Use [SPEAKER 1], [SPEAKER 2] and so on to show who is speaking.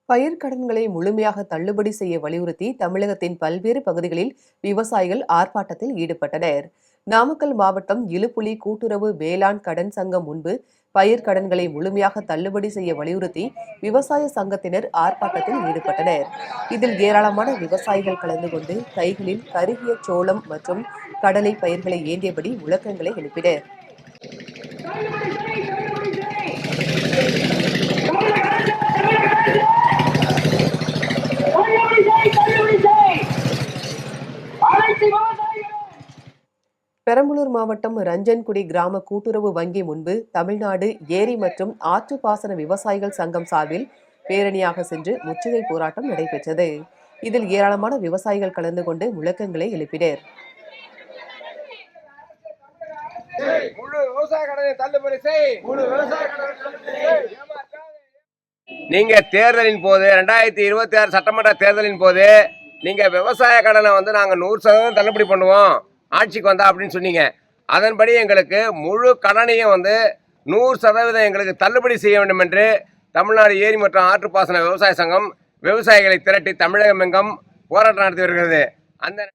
[SPEAKER 1] பயிர்க்கடன்களை முழுமையாக தள்ளுபடி செய்ய வலியுறுத்தி தமிழகத்தின் பல்வேறு பகுதிகளில் விவசாயிகள் ஆர்ப்பாட்டத்தில் ஈடுபட்டனர். நாமக்கல் மாவட்டம் இலுப்புலி கூட்டுறவு வேளாண் கடன் சங்கம் முன்பு பயிர்க்கடன்களை முழுமையாக தள்ளுபடி செய்ய வலியுறுத்தி விவசாய சங்கத்தினர் ஆர்ப்பாட்டத்தில் ஈடுபட்டனர். இதில் ஏராளமான விவசாயிகள் கலந்து கொண்டு கைகளில் கருகிய சோளம் மற்றும் கடலை பயிர்களை ஏந்தியபடி முழக்கங்களை எழுப்பினர். பெரம்பலூர் மாவட்டம் ரஞ்சன்குடி கிராம கூட்டுறவு வங்கி முன்பு தமிழ்நாடு ஏரி மற்றும் ஆற்று பாசன விவசாயிகள் சங்கம் சார்பில் பேரணியாக சென்று முற்றுகை போராட்டம் நடைபெற்றது. இதில் ஏராளமான விவசாயிகள் கலந்து கொண்டு முழக்கங்களை எழுப்பினர்.
[SPEAKER 2] நீங்க தேர்தலின் போது 2026 சட்டமன்ற தேர்தலின் போது நீங்க விவசாய கடனை நாங்க 100% தள்ளுபடி பண்ணுவோம் ஆட்சிக்கு வந்தா அப்படின்னு சொன்னீங்க. அதன்படி எங்களுக்கு முழு கடனையும் 100% எங்களுக்கு தள்ளுபடி செய்ய வேண்டும் என்று தமிழ்நாடு ஏரி மற்றும் ஆற்றுப்பாசன விவசாய சங்கம் விவசாயிகளை திரட்டி தமிழகம் எங்கும் போராட்டம் நடத்தி வருகிறது. அந்த